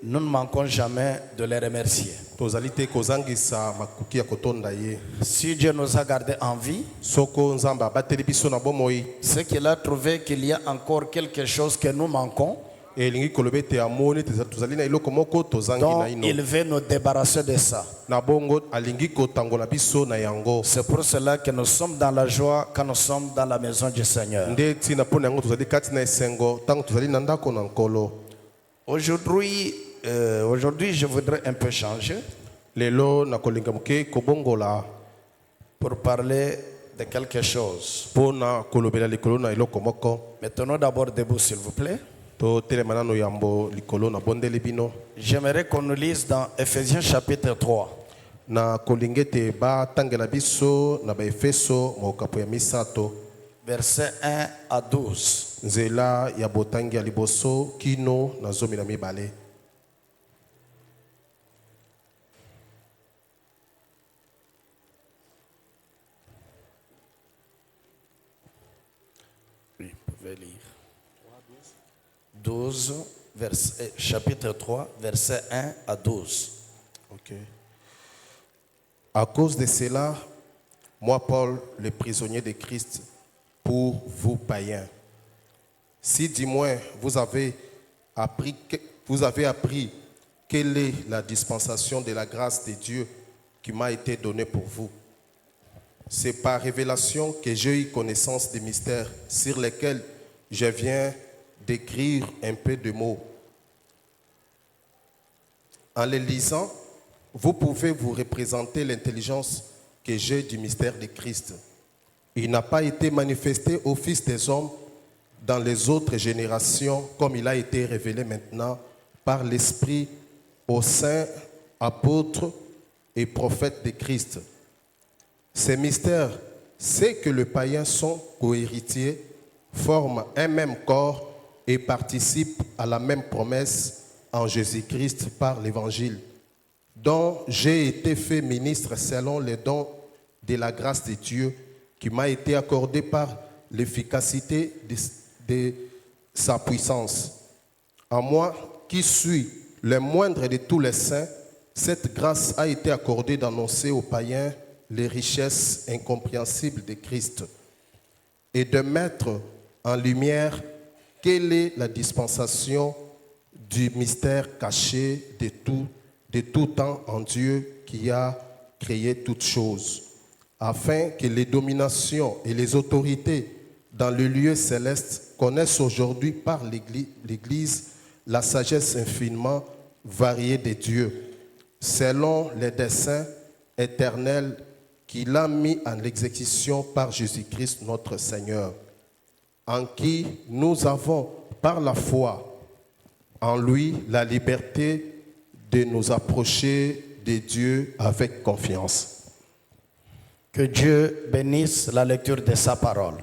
Nous ne manquons jamais de les remercier. Si Dieu nous a gardés en vie, c'est qu'il a trouvé qu'il y a encore quelque chose que nous manquons. Donc, il veut nous débarrasser de ça. C'est pour cela que nous sommes dans la joie quand nous sommes dans la maison du Seigneur. Aujourd'hui, je voudrais un peu changer pour parler de quelque chose. Mettons-nous d'abord debout, s'il vous plaît. J'aimerais qu'on nous lise dans Ephésiens chapitre 3. Versets 1 à 12. Oui, vous pouvez lire. 12, chapitre 3, versets 1 à 12. Ok. À cause de cela, moi, Paul, le prisonnier de Christ, pour vous païens, si du moins vous avez appris quelle est la dispensation de la grâce de Dieu qui m'a été donnée pour vous. C'est par révélation que j'ai eu connaissance des mystères sur lesquels je viens d'écrire un peu de mots. En les lisant, vous pouvez vous représenter l'intelligence que j'ai du mystère de Christ. Il n'a pas été manifesté au Fils des hommes dans les autres générations comme il a été révélé maintenant par l'Esprit aux saints apôtres et prophètes de Christ. Ces mystères, c'est que les païens sont cohéritiers, forment un même corps et participent à la même promesse en Jésus-Christ par l'Évangile, dont j'ai été fait ministre selon les dons de la grâce de Dieu qui m'a été accordé par l'efficacité de sa puissance. À moi, qui suis le moindre de tous les saints, cette grâce a été accordée d'annoncer aux païens les richesses incompréhensibles de Christ et de mettre en lumière quelle est la dispensation du mystère caché de tout temps en Dieu qui a créé toutes choses, afin que les dominations et les autorités dans le lieu céleste connaissent aujourd'hui par l'Église la sagesse infiniment variée de Dieu, selon les desseins éternels qu'il a mis en exécution par Jésus-Christ notre Seigneur, en qui nous avons par la foi en lui la liberté de nous approcher de Dieu avec confiance. Que Dieu bénisse la lecture de sa parole.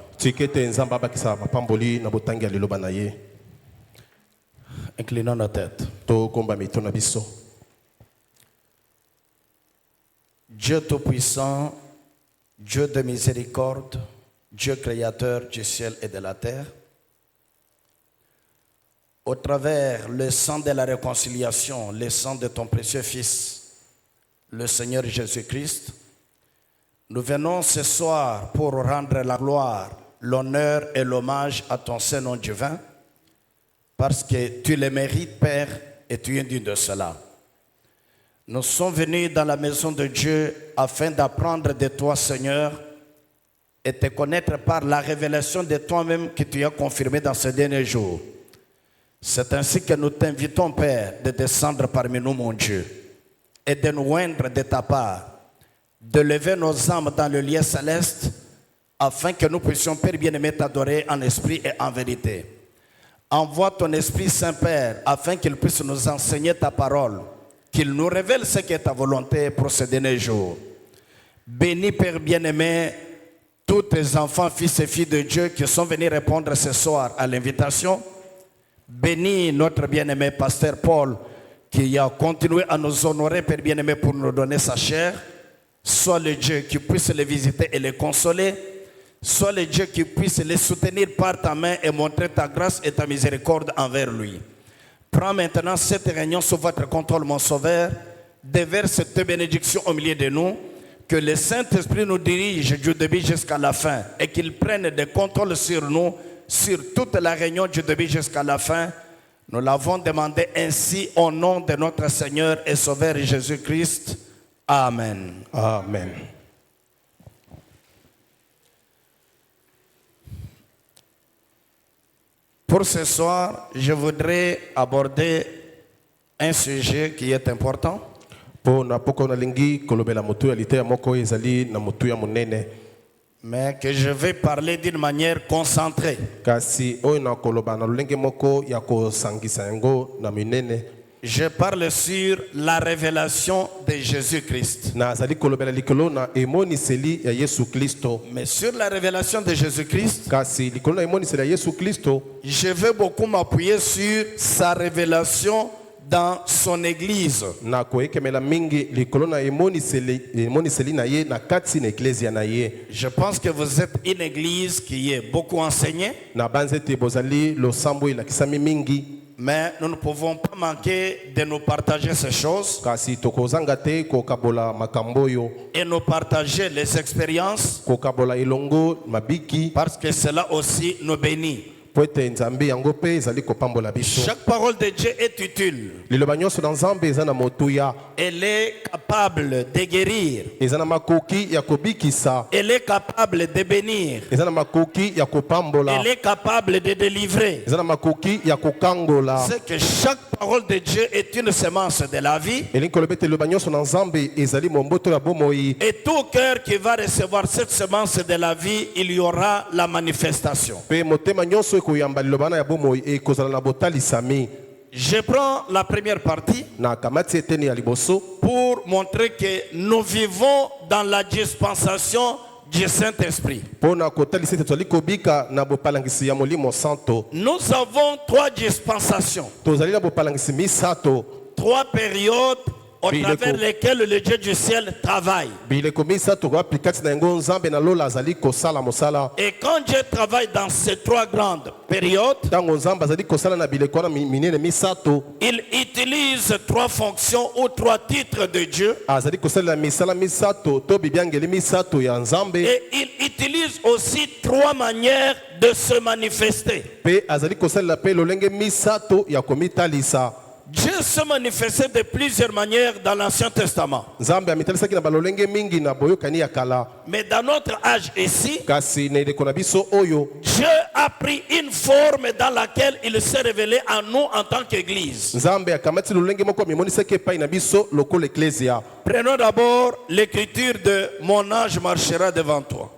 Inclinons nos têtes. Dieu Tout-Puissant, Dieu de miséricorde, Dieu créateur du ciel et de la terre, au travers le sang de la réconciliation, le sang de ton précieux Fils, le Seigneur Jésus-Christ, nous venons ce soir pour rendre la gloire, l'honneur et l'hommage à ton Saint-Nom divin, parce que tu le mérites, Père, et tu es digne de cela. Nous sommes venus dans la maison de Dieu afin d'apprendre de toi, Seigneur, et te connaître par la révélation de toi-même que tu as confirmée dans ces derniers jours. C'est ainsi que nous t'invitons, Père, de descendre parmi nous, mon Dieu, et de nous oindre de ta part, de lever nos âmes dans le lieu céleste, afin que nous puissions, Père bien-aimé, t'adorer en esprit et en vérité. Envoie ton Esprit Saint-Père, afin qu'il puisse nous enseigner ta parole, qu'il nous révèle ce qui est ta volonté pour ces derniers jours. Bénis, Père bien-aimé, tous tes enfants, fils et filles de Dieu qui sont venus répondre ce soir à l'invitation. Bénis notre bien-aimé pasteur Paul qui a continué à nous honorer, Père bien-aimé, pour nous donner sa chair. Sois le Dieu qui puisse les visiter et les consoler. Sois le Dieu qui puisse les soutenir par ta main et montrer ta grâce et ta miséricorde envers lui. Prends maintenant cette réunion sous votre contrôle, mon Sauveur. Déverse tes bénédictions au milieu de nous. Que le Saint-Esprit nous dirige du début jusqu'à la fin et qu'il prenne des contrôles sur nous, sur toute la réunion du début jusqu'à la fin. Nous l'avons demandé ainsi au nom de notre Seigneur et Sauveur Jésus-Christ. Amen. Amen. Pour ce soir, je voudrais aborder un sujet qui est important. Mais que je vais parler d'une manière concentrée. Je parle sur la révélation de Jésus-Christ. Mais sur la révélation de Jésus-Christ, je vais beaucoup m'appuyer sur sa révélation dans son église. Je pense que vous êtes une église qui est beaucoup enseignée. Mais nous ne pouvons pas manquer de nous partager ces choses et nous partager les expériences parce que cela aussi nous bénit. Chaque parole de Dieu est utile. Elle est capable de guérir. Elle est capable de bénir. Elle est capable de délivrer. C'est que chaque parole de Dieu est une semence de la vie. Et tout cœur qui va recevoir cette semence de la vie, il y aura la manifestation. Je prends la première partie pour montrer que nous vivons dans la dispensation du Saint-Esprit. Nous avons 3 dispensations, 3 périodes au travers lesquelles le Dieu du ciel travaille. Et quand Dieu travaille dans ces 3 grandes périodes, il utilise 3 fonctions ou 3 titres de Dieu. Et il utilise aussi 3 manières de se manifester. Dieu se manifestait de plusieurs manières dans l'Ancien Testament. Mais dans notre âge ici, Dieu a pris une forme dans laquelle il s'est révélé à nous en tant qu'Église. Prenons d'abord l'écriture de « Mon ange marchera devant toi ».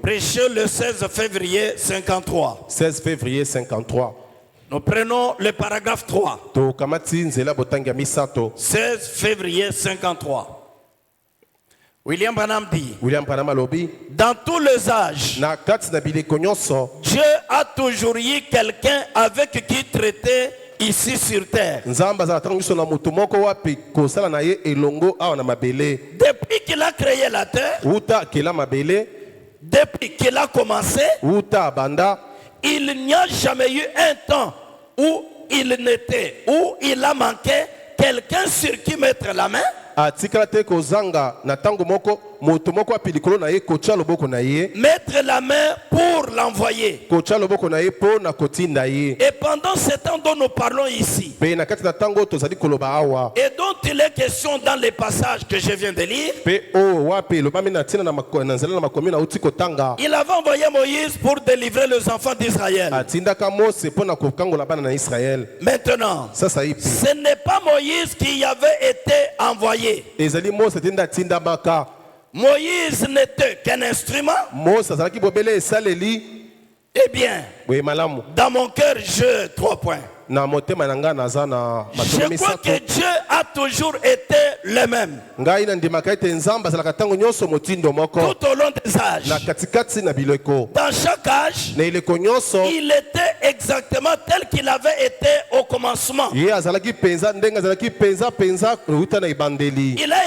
Prêché le 16 février 53. 16 février 53. Nous prenons le paragraphe 3. 16 février 53. William Branham dit, dans tous les âges, Dieu a toujours eu quelqu'un avec qui traiter ici sur terre. Depuis qu'il a créé la terre, depuis qu'il a commencé, il n'y a jamais eu un temps où il n'était, où il a manqué quelqu'un sur qui mettre la main. Mettre la main pour l'envoyer. Et pendant ce temps dont nous parlons ici, et dont il est question dans les passages que je viens de lire, il avait envoyé Moïse pour délivrer les enfants d'Israël. Maintenant, ce n'est pas Moïse qui avait été envoyé. Moïse n'était qu'un instrument. Eh bien, dans mon cœur, j'ai 3 points. Je crois que Dieu a toujours été le même. Tout au long des âges. Dans chaque âge, il était exactement tel qu'il avait été au commencement. Il a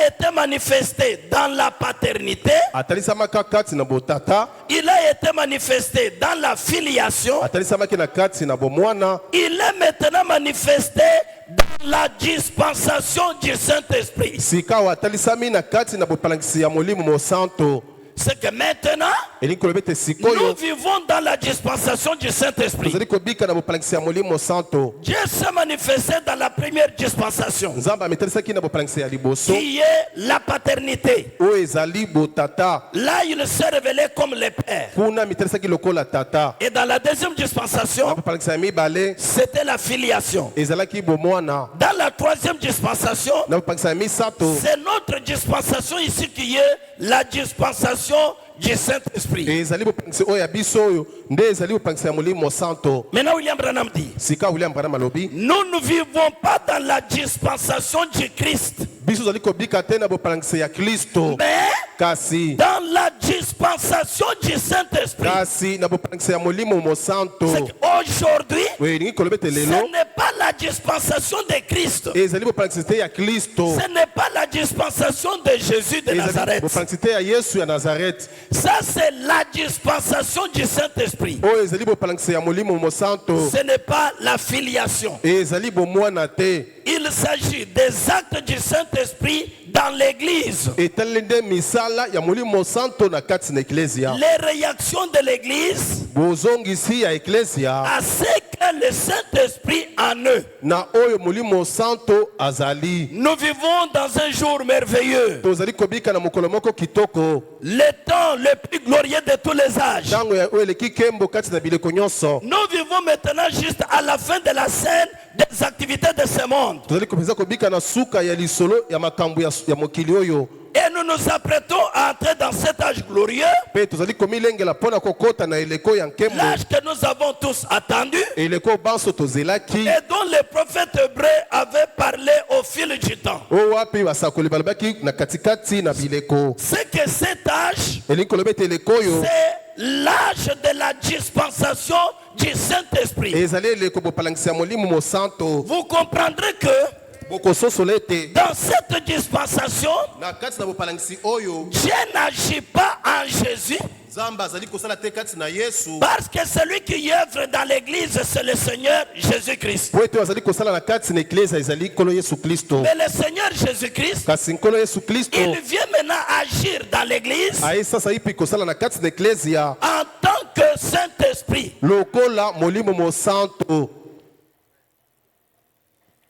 été manifesté dans la paternité. Il a été manifesté dans la filiation. Il est maintenant manifesté dans la dispensation du Saint-Esprit. C'est que maintenant, nous vivons dans la dispensation du Saint-Esprit. Dieu s'est manifesté dans la première dispensation, qui est la paternité. Là, il s'est révélé comme le Père. Et dans la deuxième dispensation, c'était la filiation. Dans la troisième dispensation, c'est notre dispensation ici qui est la dispensation du Saint-Esprit. Maintenant, William Branham dit, nous ne vivons pas dans la dispensation du Christ, mais dans la dispensation du Saint-Esprit. Aujourd'hui, ce n'est pas la dispensation de Christ. Ce n'est pas la dispensation de Jésus de Nazareth. Ça, c'est la dispensation du Saint-Esprit. Ce n'est pas la filiation. Il s'agit des actes du Saint-Esprit dans l'Église. Les réactions de l'Église à ce que le Saint-Esprit en eux. Nous vivons dans un jour merveilleux, le temps le plus glorieux de tous les âges. Nous vivons maintenant juste à la fin de la scène des activités de ce monde. Et nous nous apprêtons à entrer dans cet âge glorieux, l'âge que nous avons tous attendu et dont les prophètes hébreux avaient parlé au fil du temps. C'est que cet âge, c'est l'âge de la dispensation du Saint-Esprit. Vous comprendrez que dans cette dispensation, Dieu n'agit pas en Jésus, parce que celui qui œuvre dans l'église, c'est le Seigneur Jésus-Christ. Mais le Seigneur Jésus-Christ, il vient maintenant agir dans l'église en tant que Saint-Esprit.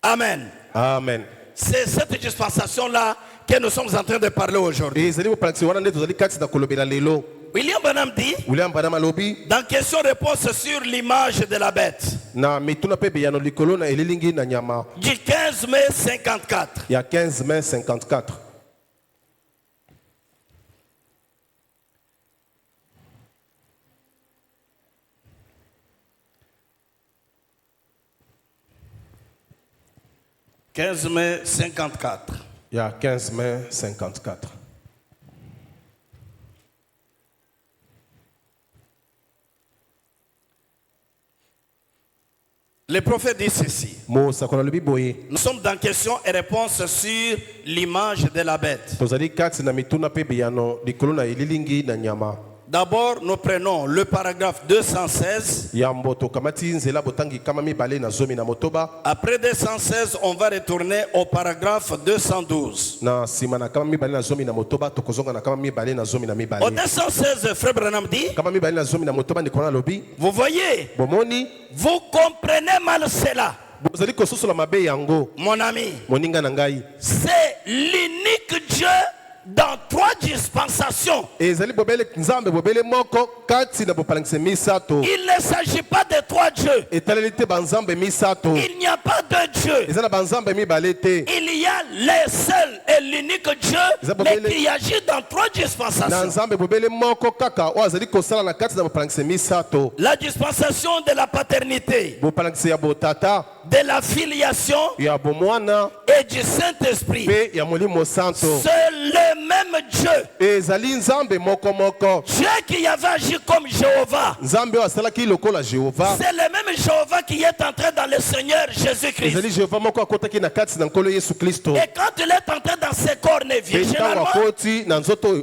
Amen. Amen. C'est cette dispensation-là que nous sommes en train de parler aujourd'hui. William Branham dit, dans question-réponse sur l'image de la bête, du 15 mai 54. Il y a 15 mai 54. « 15 mai 54. Il y a 15 mai 54. Le prophète dit ceci. Nous sommes dans question et réponse sur l'image de la bête. D'abord, nous prenons le paragraphe 216. Après 216, on va retourner au paragraphe 212. Au 216, Frère Branham dit, vous voyez, vous comprenez mal cela. Mon ami, c'est l'unique Dieu dans trois dispensations. Il ne s'agit pas de trois dieux. Il n'y a pas de Dieu. Il y a le seul et l'unique Dieu, mais qui agit dans trois dispensations. La dispensation de la paternité, de la filiation et du Saint-Esprit. C'est le même Dieu. nzambe moko moko. Dieu qui avait agi comme Jéhovah, Nzambe oyo asalaki lokola Jéhovah. c'est le même Jéhovah qui est entré dans le Seigneur Jésus-Christ. Ezali Jéhovah moko akotaki na kati na nkolo Yesu Kristo. Et quand il est entré dans ses corneviers, Ntango généralement, akoti na nzoto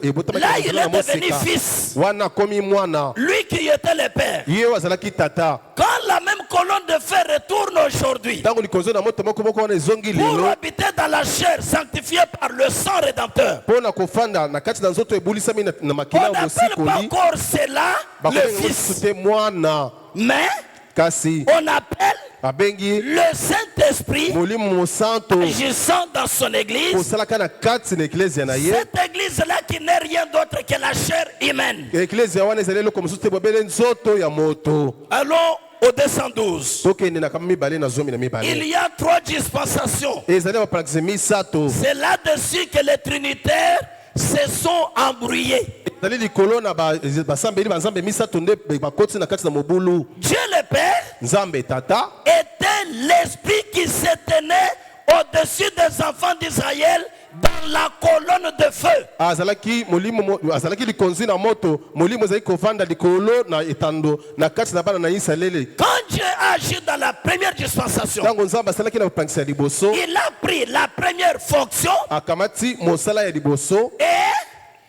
ebotamaki là na il nzela est na devenu mosika. fils. Wana komi mwana. Lui qui était le père. Ye oyo azalaki tata. Quand la même colonne de feu retourne aujourd'hui Ntango likonzo na moto moko moko wana ezongi pour lelo. habiter dans la chair sanctifiée par le sang rédempteur, Mpona kofanda na kati na nzoto ebulisami na on makila ya n'appelle pas mosikoli. encore cela le Bakobenga fils, mosusu te mwana. mais Kasi on appelle abengi le Saint-Esprit molimo mosanto agissant dans son église. kosalaka na kati na eklezia na ye. Cette église-là qui n'est rien d'autre que la chair humaine. Eklezia wana ezali eloko mosusu te bobele nzoto ya moto. Allons au 212. Tokende na kama mibale na zomi na Il mibale. y a 3 dispensations. Ezali baprakise misato. C'est là-dessus que les trinitaires se sont embrouillés. Ezali likolo na basambeli banzambe misato nde bakoti na kati na mobulu. Dieu le Père Nzambe tata était l'esprit qui se tenait au-dessus des enfants d'Israël dans la colonne de feu. azalaki molimo azalaki likonzi na moto molimo ezali kovanda likolo na etando na kati na bana na Israeli. Quand Dieu a agi dans la première dispensation, Ntango nzambe asalaki na bapangisa ya liboso il a pris la première fonction akamati mosala ya liboso et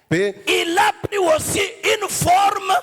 pe il a pris aussi une forme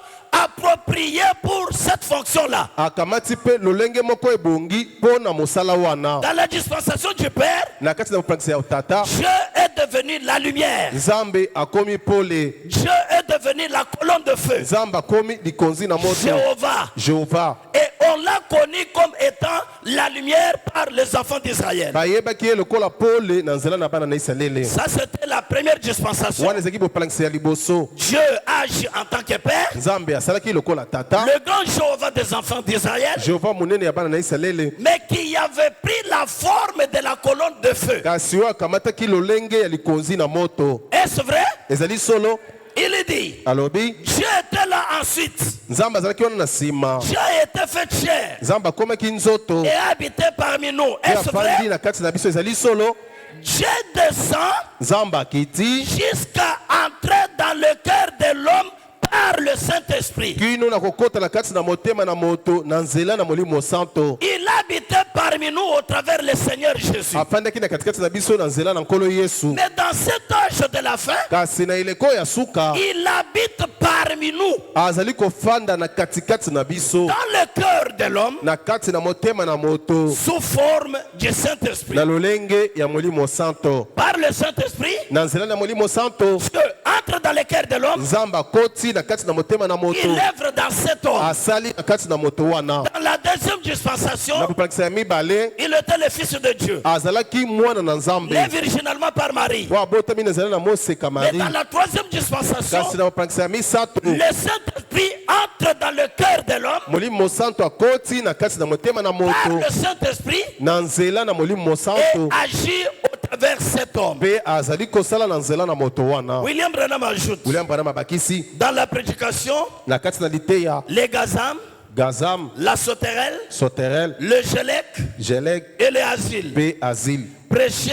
appropriée pour cette fonction-là. akamati pe lolenge moko ebongi mpona mosala wana. Dans la dispensation du Père, Na kati na bapangisa ya tata Dieu est devenu la lumière. nzambe akomi pole. Dieu est devenu la colonne de feu. Nzambe akomi likonzi na moto. Jéhovah. Jéhovah Et on l'a connu comme étant la lumière par les enfants d'Israël. bayebaki ye lokola pole na nzela na bana na Israeli. Ça, c'était la première dispensation. Wana ezalaki bopangisa ya liboso. Dieu agit en tant que Père, Nzambe asalaki lokola tata. le grand Jéhovah des enfants d'Israël, Jéhovah monene ya bana na Israeli. mais qui avait pris la forme de la colonne de feu. Kasi oyo akamataki lolenge ya likonzi na moto. Est-ce vrai? Ezali solo Il dit, alobi Dieu était là ensuite. nzambe azalaki wana na nsima. Dieu a été fait chair Nzambe akomaki nzoto et a habité parmi nous. pe Est-ce afandi vrai? na kati na biso. Ezali solo. Dieu descend Nzambe akiti jusqu'à entrer dans le cœur de l'homme par le Saint-Esprit. kino na kokota na kati na motema na moto na nzela na molimo santo. Il habitait parmi nous au travers le Seigneur Jésus. Afandaki na katikati na biso na nzela na nkolo Yesu. Mais dans cet âge de la fin, Kasi na ileko ya suka il habite parmi nous, azali kofanda na katikati na biso dans le cœur de l'homme, na kati na motema na moto sous forme du Saint-Esprit. na lolenge ya molimo santo. Par le Saint-Esprit, Na nzela na molimo santo Dieu entre dans le cœur de l'homme, nzambe akoti na kati na motema na moto il œuvre dans cet homme. asali na kati na moto wana. Dans la deuxième Na dispensation, bopakisa ya mibale il était le Fils de Dieu, azalaki mwana na nzambe né virginalement par Marie. wa abotami na nzela na moseka Mais Marie. dans la troisième dispensation, Kasi na bopakisa ya misato le Saint-Esprit entre dans le cœur de l'homme molimo santo akoti na kati na motema na par moto le Saint-Esprit na nzela na molimo et santo agit au travers cet homme. pe azali kosala na nzela na moto wana. William Branham ajoute, William Branham abakisi dans la prédication, na kati na liteya les gazam, Gazam, la sauterelle, Soterel, le gelec Jelek et le asile. pe Azil. Prêché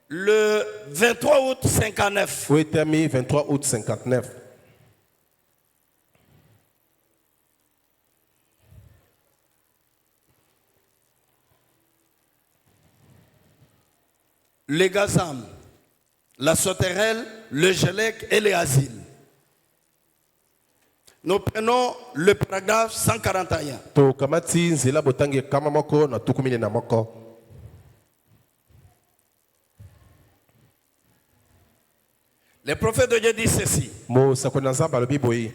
le 23 août 59. Ouetami 23 août 59. Les gazam, la sauterelle, le gelec et les asiles. Nous prenons le paragraphe 141. To kamati nzela botangi kama moko na tukumine na moko. Le prophète de Dieu dit ceci. Mo sakona nzamba lobi boyi.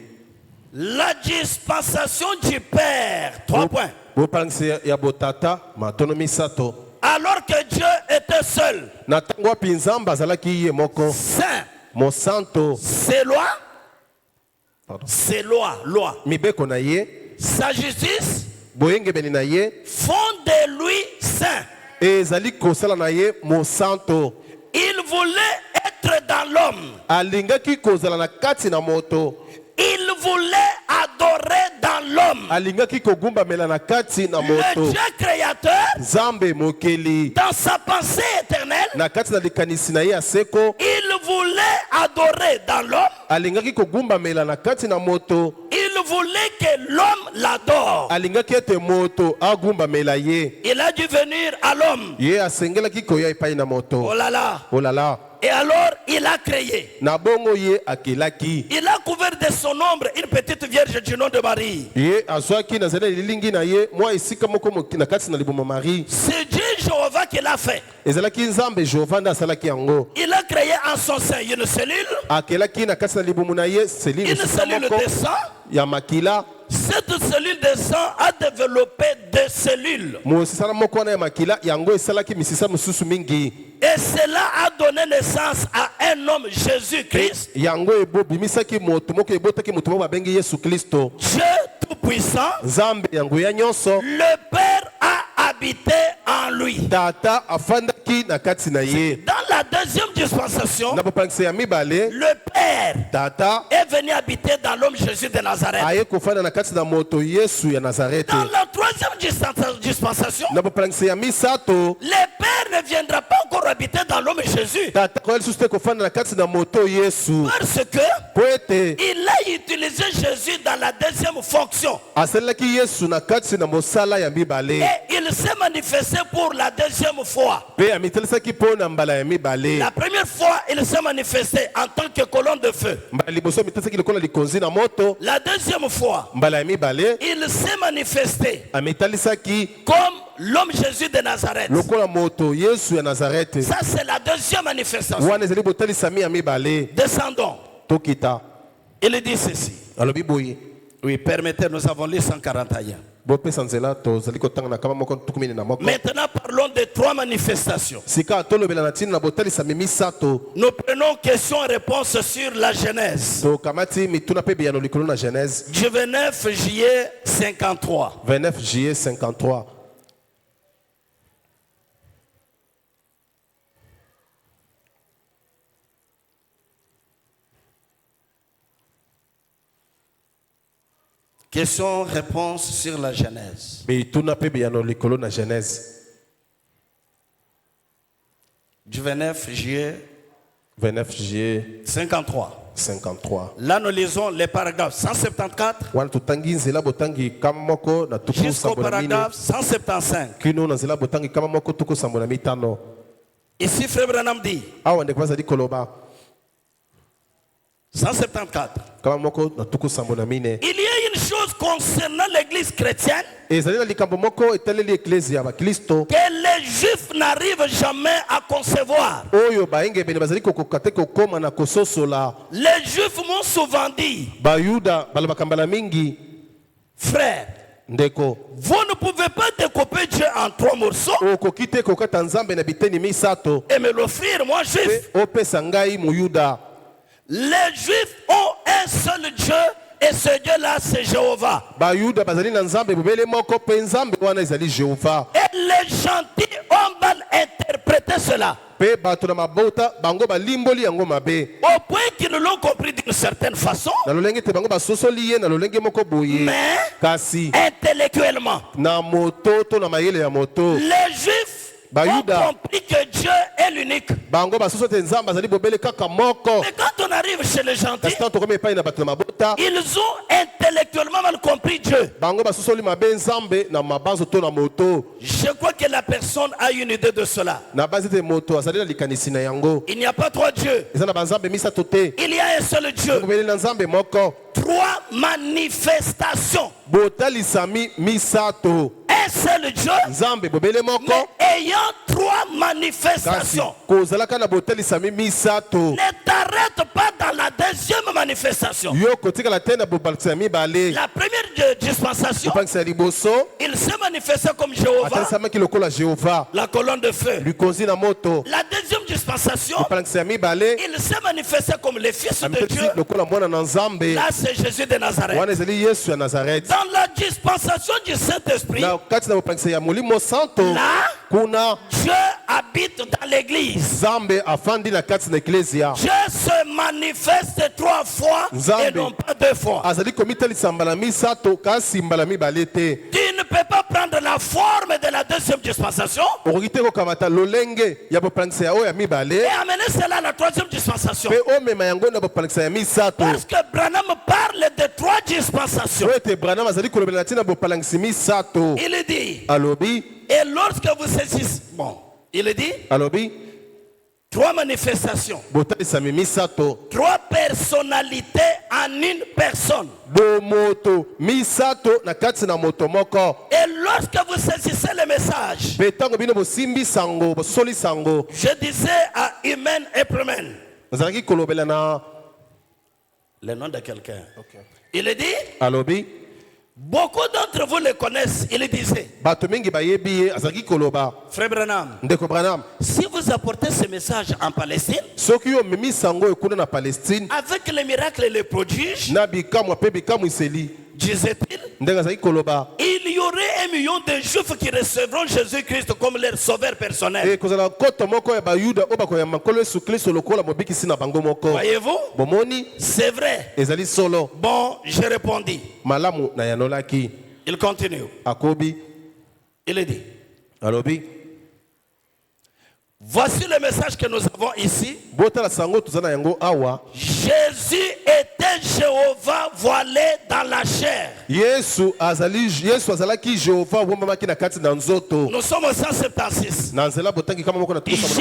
La dispensation du Père. 3 points. Bo pangse ya botata matono misato. Alors que Dieu était seul, Na tango pinzamba zalaki ye moko. saint, Mo santo. ses lois, Pardon. ses lois, loi, Mibeko na ye. sa justice Boyenge beni na ye. font de lui saint. Ezali kosala na ye mo santo. Il voulait être dans l'homme. Alingaki kozala na kati na moto. Il voulait adorer dans l'homme Alingaki kogumba mela na kati na le moto. Dieu créateur Nzambe mokeli. dans sa pensée éternelle. Na kati na likanisi na ye ya seko. Il voulait adorer dans l'homme. alingaki kogumbamela na kati na moto. Il voulait que l'homme l'adore. Alingaki ete moto agumbamela ye. Il a dû venir à l'homme. Ye asengelaki koya epai na moto. Oh là là. Oh là là. Et alors, il a créé. Na bongo ye akelaki. Il a couvert de son ombre une petite vierge du nom de Marie. Ye azwaki na zela lilingi na ye mwa esika moko na kati na liboma Marie. C'est Dieu Jéhovah qui l'a fait. Ezalaki nzambe Jehova nda asalaki yango. Il a créé en son sein une cellule. Akelaki na kati na libumu na ye cellule Une cellule de sang. ya makila. Cette cellule de sang a développé deux cellules. Mosisala moko na ya makila yango esalaki misisa mususu mingi. Et cela a donné naissance à un homme, Jésus-Christ. Yango ebo bimisaki moto moko ebotaki moto moko babengi Yesu Kristo. Dieu tout-puissant. Nzambe yango ya nyonso. Le Père a habité en lui. Tata afandaki na kati na ye. Dans la deuxième dispensation, Na bopangisa ya mibale. le Père Tata est venu habiter dans l'homme Jésus de Nazareth. aye kofanda na kati na moto Yesu ya Nazareth. Dans la troisième dispensation, Na bopangisa ya misato. le Père ne viendra pas encore habiter dans l'homme Jésus. Tata ko lisusu te kofanda na kati na moto Yesu. Parce que Po ete il a utilisé Jésus dans la deuxième fonction. asalaki Yesu na kati na mosala ya mibale. Et il s'est manifesté pour la deuxième fois. Pe amitelisaki po na mbala ya mibale. La première fois, il s'est manifesté en tant que colonne de feu. Mbala liboso amitelisaki lokola likonzi na moto. La deuxième fois, Mbala ya mibale il s'est manifesté amitalisaki comme l'homme Jésus de Nazareth. lokola moto Yesu ya Nazareth. Ça, c'est la deuxième manifestation. Wana ezali botalisami ya mibale. Descendons. Tokita. Il dit ceci. Alobi boye. Oui, permettez, nous avons lu 141. Bopesa nzela tozali kotanga na kama moko tukumini na moko. Maintenant, parlons de trois manifestations. Sika tolobela na tina na botalisami misato. Nous prenons question-réponse sur la Genèse. To kamati mituna pe biyano likolo na Genèse. Du 29 juillet 53. 29 juillet 53. Question-réponse sur la Genèse. Mituna pe biyano likolo na Genèse. Du 29 juillet 29 juillet 53. 53. Là, nous lisons les paragraphes 174 Wana tutangi nzela botangi kama moko na tuku jusqu'au sambo na mine. paragraphe 175. Kino na nzela botangi kama moko tuku sambo na mitano. Ici, Frère Branham dit Awa ndeko bazali koloba 174. kama moko na tuku sambo na mine. Il y a une chose concernant l'église chrétienne Ezali na likambo moko etaleli eklezia ya bakristo. que les juifs n'arrivent jamais à concevoir. Oyo baenge bene bazali kokoka te kokoma na kososola. Les juifs m'ont souvent dit, Bayuda balobaka mbala mingi frère, ndeko vous ne pouvez pas découper Dieu en trois morceaux okoki te kokata nzambe na biteni misato et me l'offrir, moi juif. pe opesa ngai muyuda. Les juifs ont un seul Dieu et ce Dieu-là, c'est Jéhovah. Bayuda bazali na nzambe bobele moko pe nzambe wana ezali Jehova. Et les gentils ont mal interprété cela. Pe bato na mabota bango balimboli yango mabe. Au point qu'ils l'ont compris d'une certaine façon, Na lolenge te bango basosoli ye na lolenge moko boye. mais Kasi intellectuellement. na moto to na mayele ya moto. Les juifs ont Bayuda. compris que Dieu est l'unique. Bango basoso te nzambe azali bobele kaka moko. Mais quand on arrive chez les gentils, Kasi tanto komi epai na bato na mabota. ils ont intellectuellement mal compris Dieu. Bango basosoli mabe nzambe na mabanzo to na moto. Je crois que la personne a une idée de cela. Na base te moto azali na likanisi na yango. Il n'y a pas trois dieux. Eza na banzambe misato te. Il y a un seul Dieu. Bobele na nzambe moko. Trois manifestations. Botalisami misato. Un seul Dieu, Nzambe bobele moko. mais ayant trois Kasi manifestations. kozalaka na botalisami misato. Ne t'arrête pas dans la deuxième manifestation. Yo kotikala te na bobalisami mibale. La première dispensation, Bopangisa ya liboso. il s'est manifesté comme Jéhovah, Atalisamaki lokola Jehova. la colonne de feu. Likonzi na moto. La deuxième dispensation, Bopangisa ya mibale. il s'est manifesté comme le Fils de Amitisi Dieu. lokola mwana na nzambe. Là, c'est Jésus de Nazareth. Wana ezali Yesu ya Nazareth. Dans la dispensation du Saint-Esprit, Na kati na bopangisa ya molimo santo. là, Kuna Dieu habite dans l'église. Nzambe afandi na kati na eklezia. Dieu se manifeste trois fois et Nzambe. non pas deux fois. Azali komitalisa mbala misato kasi mbala mibale te. Tu ne peux pas prendre la forme de la deuxième dispensation okoki te kokamata lolenge ya bopalangisa ya oyo ya et mibale amener cela à la troisième dispensation. mpe omema yango na bopalangisa ya misato Parce que Branham parle de trois dispensations. oyo ete Branham azali kolobela ntina bopalangisi misato Il dit, alobi et lorsque vous saisissez, bon, il dit, alobi trois manifestations, botalisami misato trois personnalités en une personne. bomoto misato na kati na moto moko Et lorsque vous saisissez le message, mpe ntango bino bosimbi sango bosoli sango je disais à Humain et Plumen, nazalaki kolobela na le nom de quelqu'un. Il dit, alobi beaucoup d'entre vous le connaissent. Il disait, bato mingi bayebi ye azalaki koloba Frère Branham, ndeko Branham si vous apportez ce message en Palestine, soki omemi sango ekuna na Palestine avec les miracles et les prodiges, na bikamwa mpe bikamwiseli disait-il, ndenge azalaki koloba il y aurait 1 million de Juifs qui recevront Jésus-Christ comme leur sauveur personnel. ekozala nkoto moko ya bayuda oyo bakoyamba nkolo yesu kristo lokola mobikisi na bango moko Voyez-vous, bomoni c'est vrai. ezali solo Bon, je répondis. malamu na yanolaki Il continue. akobi Il dit, alobi voici le message que nous avons ici. botala sango toza na yango awa Jésus était Jéhovah voilé dans la chair. yesu azalaki jehova abombamaki na kati na nzoto Nous sommes au 176. na nzela botangi kama moko na Jésus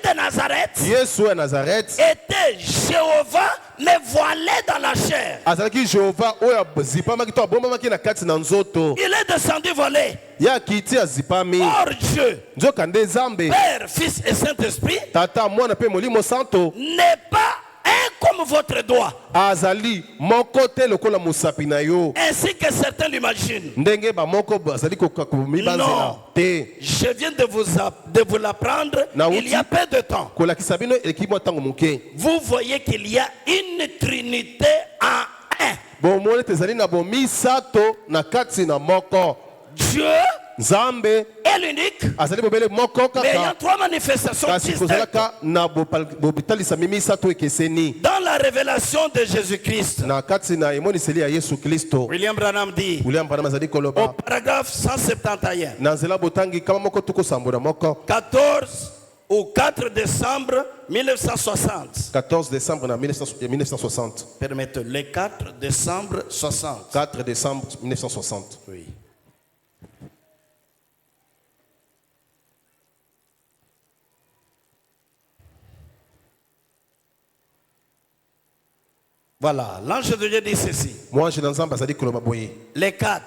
de Nazareth yesu ya nazareth était Jéhovah, mais voilé dans la chair. azalaki jehova oyo azipamaki to abombamaki na kati na nzoto Il est descendu voilé. ye akiti azipami Or Dieu, nzoka nde nzambe Père, Fils et Saint-Esprit, tata mwana mpe molimo santo n'est pas un comme votre doigt, azali moko te lokola mosapi na yo ainsi que certains l'imaginent. ndenge bamoko bazali komibanzela Non. te Je viens de vous l'apprendre il y a peu de temps. kolakisa bino eleki mwa ntango moke Vous voyez qu'il y a une trinité en un. bomoni te ezali na bomisato na kati na moko Dieu nzambe est l'unique, azali bobele moko mais il y a kaka trois manifestations kasi distinctes. kozalaka na bobitalisami misato ekeseni Dans la révélation de Jésus-Christ, na kati na emoniseli ya yesu kristo William Branham dit, william branham azali au koloba paragraphe 171, na nzela botangi kama moko tukosambola moko 14 ou 4 décembre 1960. 14 décembre na 1960 Permettez, le 4 décembre 60. 4 décembre 1960 Oui. Voilà, l'ange de Dieu dit ceci. moi je nzambe azali koloba boye Les 4.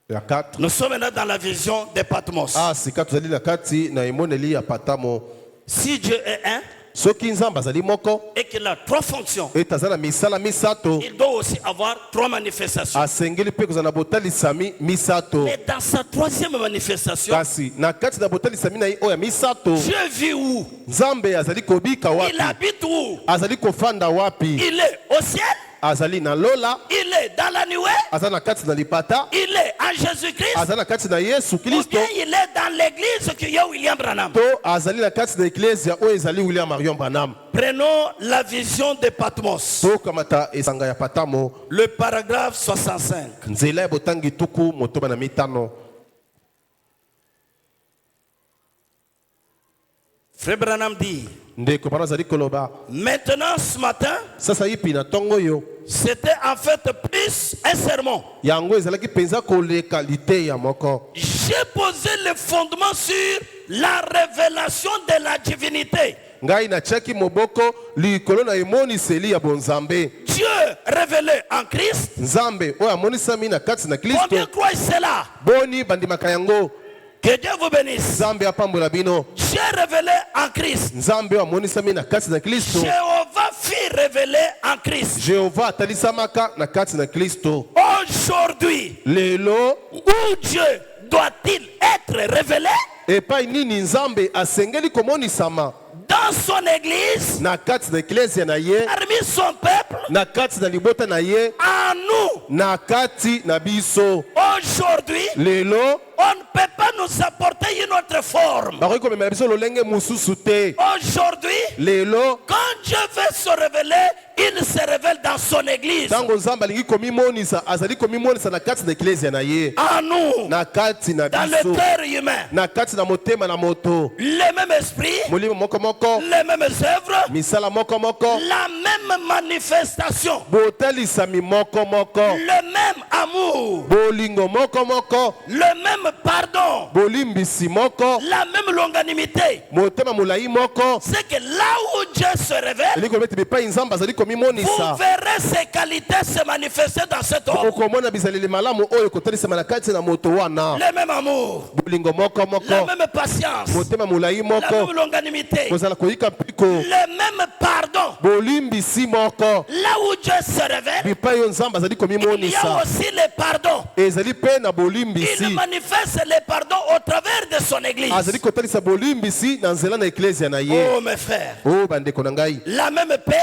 ya 4 Nous sommes maintenant dans la vision de Patmos. sika tozali na kati na emoneli ya patamo Si Dieu est un soki nzambe azali moko et qu'il a trois fonctions, ete aza na misala misato il doit aussi avoir trois manifestations. asengeli mpe kozala na botalisami misato Mais dans sa troisième manifestation, kasi na kati na botalisami na ye oyo ya misato Dieu vit où? nzambe azali kobika Il wapi habite où? azali kofanda wapi Il est au ciel, azali na lola il est dans la nuée, aza na kati na lipata il est en Jésus-Christ, aza na kati na yesu ou kristo bien il est dans l'église qui est William Branham. to azali na kati na eklezia oyo ezali william marion branham Prenons la vision de Patmos, tokamata esanga ya patamo le paragraphe 65. nzela ya botangi tuku motoba na mitano Frère Branham dit, ndeko pana azali koloba maintenant ce matin, sasa yipi na ntongo oyo c'était en fait plus un sermon. yango ezalaki mpenza koleka liteya moko J'ai posé le fondement sur la révélation de la divinité. ngai natiaki moboko likolo na emoniseli ya bonzambe Dieu révélé en Christ. nzambe oyo amonisami na kati na kristo Combien croient cela? boni bandimaka yango Que Dieu vous bénisse. nzambe apambola bino Dieu révélé en Christ. nzambe oyo amonisami na kati na kristo Jéhovah fit révéler en Christ. jehova atalisamaka na kati na kristo Aujourd'hui, lelo où Dieu doit-il être révélé? epai nini nzambe asengeli komonisama Dans son église, na kati na eklezia na ye parmi son peuple, na kati na libota na ye en nous. na kati na biso Aujourd'hui, lelo on ne peut pas nous apporter une autre forme. bakoki komemela biso lolenge mosusu te Aujourd'hui, lelo quand Dieu veut se révéler, il se révèle dans son église. Tango nzambe alingi komimonisa azali komimonisa na kati na eklezia na ye. En nous. Na kati na Dans biso. le cœur humain. Na kati na motema na moto. Les mêmes esprits. Molimo moko moko. Les mêmes œuvres. Misala moko moko. La même manifestation. Botelisami moko moko. Le même amour. Bolingo moko moko. Le même pardon. Bolimbisi moko. La même longanimité. Motema mulai moko. C'est que là où Dieu se révèle, Eliko beti bepa nzamba azali komimonisa. vous verrez ses qualités se manifester dans cet homme. Okomona bizaleli malamu oyo kotelisama na kati na moto wana. Le même amour. Bolingo moko moko. La même patience. Motema mulai La moko. même longanimité. Kozala koyika mpiko. Le même pardon. Bolimbisi moko. Là où Dieu se révèle, Bipa yo nzamba azali il y a komimonisa. aussi le pardon. Ezali pe na Il bolimbisi. manifeste le pardon au travers de son église. Azali kotalisa bolimbisi na nzela na eklezia na ye. Oh mes frères, Oh bandeko na ngai. la même paix,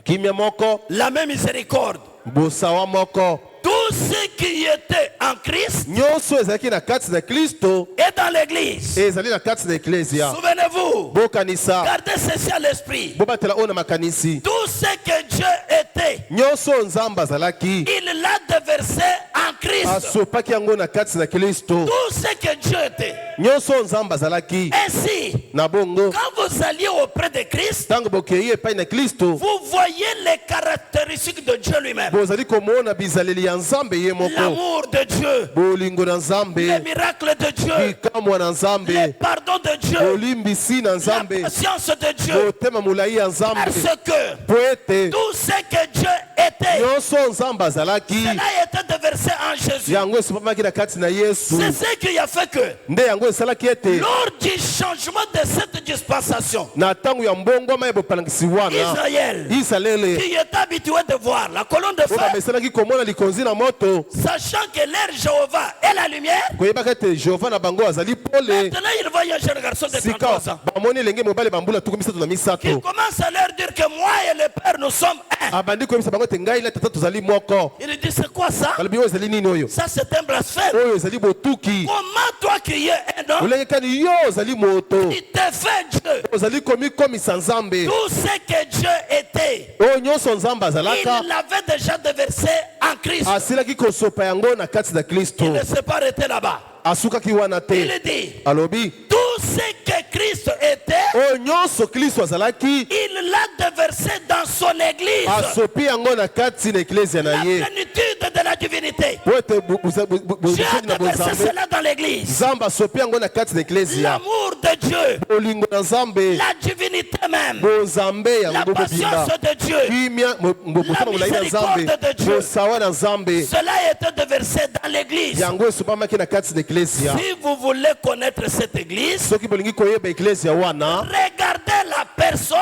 Kimia moko. la même miséricorde. Bosawa moko. Tous ceux qui étaient en Christ Nyonso ezalaki na kati na Kristo. et dans l'église. Ezali na kati na eklezia. Souvenez-vous, Bokanisa. gardez ceci à l'esprit. Bobatela ona makanisi. Tout ce que Dieu était, Nyonso nzamba azalaki. il l'a déversé en Christ. Asopaki yango na kati na Kristo. Tout ce que Dieu était. Nyonso nzamba azalaki. Ainsi, Na bongo. quand vous alliez auprès de Christ, Tango bokei epai na Kristo. vous voyez les caractéristiques de Dieu lui-même. Bozali komona bizaleli ya nzambe ye moko. L'amour de Dieu, Bolingo na les nzambe. miracles de Dieu, Bikamwa na le nzambe. pardon de Dieu, Bolimbisi na la nzambe. patience de Dieu. Motema mulai ya nzambe. Parce que Po ete tout ce que Dieu était, nyonso nzambe azalaki. cela a été déversé en Jésus. Yango esopamaki na kati na Yesu. C'est ce qui a fait que Nde yango esalaki ete lors du changement de cette dispensation, na ntango ya mbongoma ya bopalangisi wana Israël, Isalele qui est habitué de voir la colonne de oyo feu, bamesalaki komona likonzi na moto sachant que l'air Jéhovah est la lumière, koyebaka ete Jehova na bango azali pole. maintenant il voit un jeune garçon de 33 Sika ans bamoni elenge mobali bambula tuku misato na qui misato commence à leur dire que moi et le Père nous sommes un. abandi koyebisa bango ete ngai na tata tozali moko. Il dit c'est quoi ça? balobi oyo ezali nini oyo Ça c'est un blasphème. oyo ezali botuki. Comment toi qui es un homme, olenge kani yo ozali moto il te fait Dieu? ozali komikomisa nzambe Tout ce que Dieu était, oyo nyonso nzambe azalaka il l'avait déjà déversé en Christ. asilaki kosopa yango na kati na Kristo. Il ne s'est pas arrêté là-bas. asukaki wana te. Il dit, alobi tout ce que Christ était, oyo nyonso Kristo azalaki il l'a déversé dans son église. asopi yango na kati na eklezia La na ye plénitude de la divinité. po ete Dieu a bozali na déversé bonzambe cela dans l'église. nzambe asopi yango na kati na eklezia. L'amour de Dieu, bolingo na nzambe la divinité même, bonzambe la yango patience mobimba de Dieu, kimia motema molai na nzambe miséricorde de Dieu. bosawa na nzambe cela a été déversé dans l'église. yango esopamaki na kati na eklezia. Si vous voulez connaître cette église, soki bolingi koyeba eklezia wana regardez la personne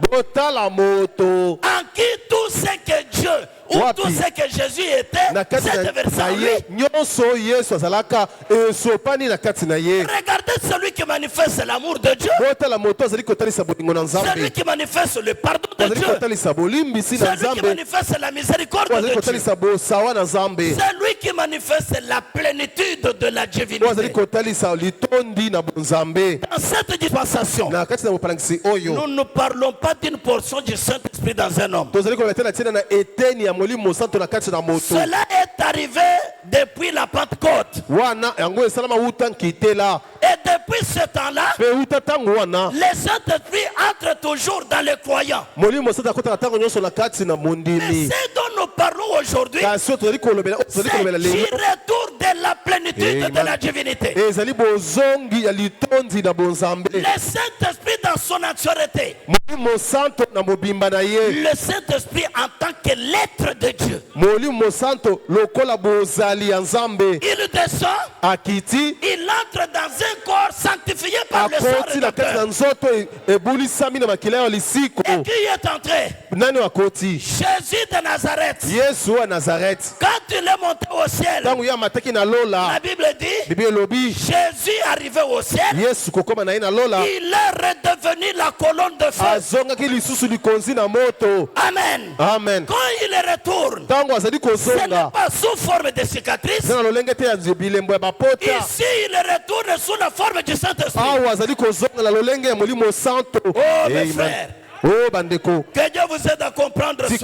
botala moto en qui tout ce que Dieu ou Wapi? tout ce que Jésus était, na kati c'est na déversé en lui. ye nyonso oyo yesu azalaka esopani na kati na ye. Regardez celui qui manifeste l'amour de Dieu, botala moto azali kotalisa bolingo na celui nzambe qui manifeste le pardon de azali Dieu, kotalisa bolimbisi na celui qui nzambe manifeste la miséricorde oyo azali de Dieu, kotalisa bosawa na nzambe celui qui manifeste la plénitude de la oyo azali divinité. kotalisa litondi na bonzambe Dans cette dispensation, na kati na bopalangisi oyo nous ne parlons pas d'une portion du Saint-Esprit dans un homme. tozali koleka te na ntina na eteni ya molimo santo na kati na moto Cela est arrivé depuis la Pentecôte. wana yango esalama wuta nkitela Et depuis ce temps-là, mpe wuta ntango wana le Saint-Esprit entre toujours dans les croyants. molimo santo akotaka ntango nyonso na kati na Mais mondimi ce dont nous parlons aujourd'hui, kasi oyo tozali kolobela c'est du lelo retour de la plénitude de Amen. la divinité. ezali bozongi ya litondi na bonzambe Le Saint-Esprit dans son entièreté. molimo santo na mobimba na ye Le Saint-Esprit en tant que l'être de Dieu. molimo santo lokola bozali ya nzambe Il descend, akiti il entre dans un corps sanctifié par le sang akoti na kati na rédempteur. nzoto ebulisami na makila ya lisiko. Et qui est entré? Nani akoti? Jésus de Nazareth. Yesu wa Nazareth. Quand il est monté au ciel, Tangu ya mataki na lola la Bible dit, Bibi elobi Jésus arrivé au ciel, Yesu kokoma na ye na lola il est redevenu la colonne de feu. azongaki lisusu likonzi na moto. Amen. Amen. Quand il retourne, Tango azali ce n'est kozonga pas sous forme de cicatrice. na lolenge te ya bilembo ya bapota. Ici, il retourne sous la forme du Saint-Esprit. Awa azali kozonga na lolenge ya molimo santo. Oh, mes Amen. frères, Oh bandeko. Que Dieu vous aide à comprendre cela.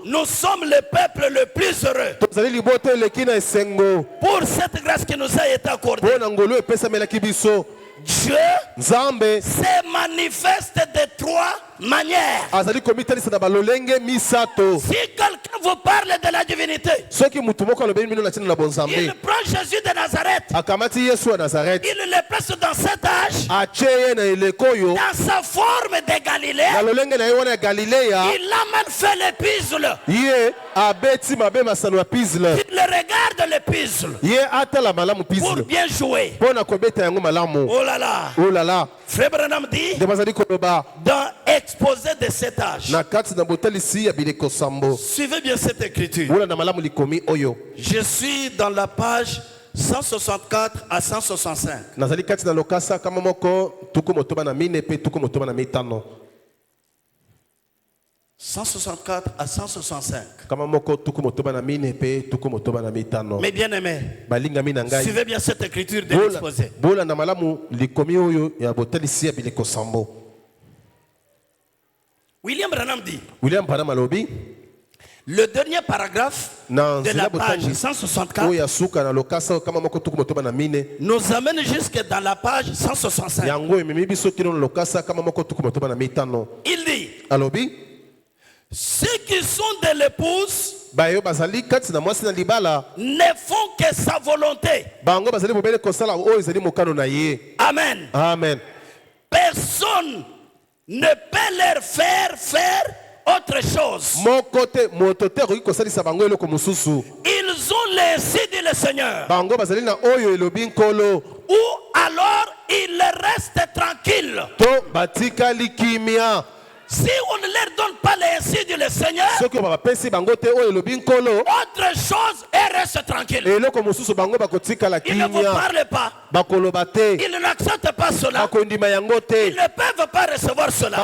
Nous sommes le peuple le plus heureux pour cette grâce qui nous a été accordée. Dieu se manifeste de trois manières. Si quelqu'un vous parle de la divinité, il prend Jésus de Nazareth, il le place dans cet âge, dans sa forme de Galilée, il a mal fait l'épistle. Il regarde l'épistle pour bien jouer. Oh là là. Oh là là. Frère Branham dit dans Exposé de cet âge. Suivez bien cette écriture. Je suis dans la page 164 à 165. 164 à 165. Mes bien-aimés, suivez bien cette écriture de l'exposé. William Branham dit, le dernier paragraphe de la page 164 nous amène jusque dans la page 165. Il dit, ceux qui sont de l'épouse ne font que sa volonté. Amen. Amen. Personne ne peut leur faire autre chose. Ils ont laissé dit le Seigneur. Ou alors ils restent tranquilles. Si on ne leur donne pas l'insigne du Seigneur, autre chose et reste tranquille. Ils ne vous parlent pas. Ils n'acceptent pas cela. Ils ne peuvent pas recevoir cela. Et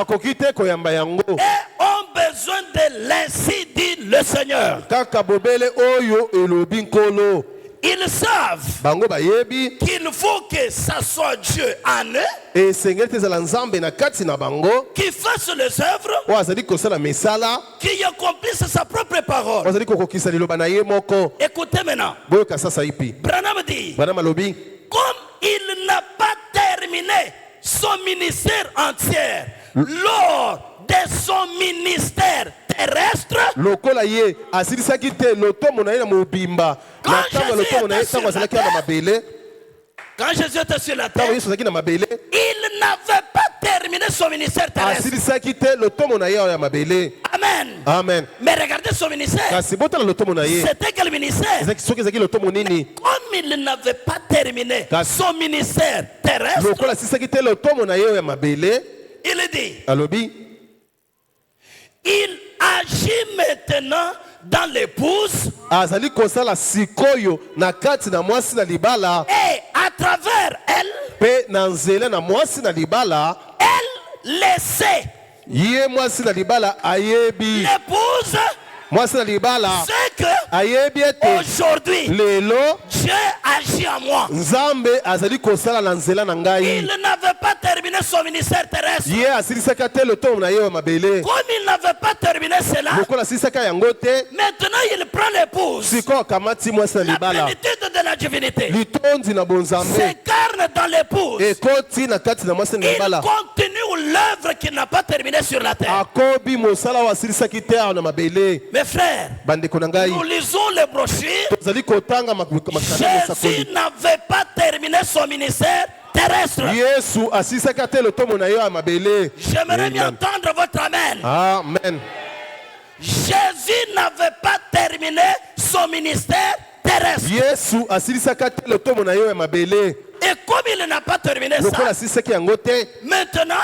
ont besoin de l'insigne du Seigneur. Ils savent qu'il faut que ça soit Dieu en eux qui fasse les œuvres, qui accomplisse sa propre parole. Écoutez maintenant. Branham dit, comme il n'a pas terminé son ministère entier lors de son ministère terrestre, quand Jésus était sur la terre, il n'avait pas terminé son ministère terrestre. Amen. Amen. Mais regardez son ministère. C'était quel ministère? Comme il n'avait pas terminé son ministère terrestre, il dit, il agit maintenant dans l'épouse et à travers elle, elle le sait. L'épouse c'est que aujourd'hui Dieu agit en moi. Il n'avait pas terminé son ministère terrestre. Comme il n'avait pas terminé cela, maintenant il prend l'épouse. La plénitude de la divinité s'incarne dans l'épouse. Il continue l'œuvre qu'il n'a pas terminée sur la terre. Mes frères, nous lisons les brochures. Jésus n'avait pas terminé son ministère terrestre. J'aimerais bien entendre votre amen. Amen. Jésus n'avait pas terminé son ministère terrestre. Et comme il n'a pas terminé ça, maintenant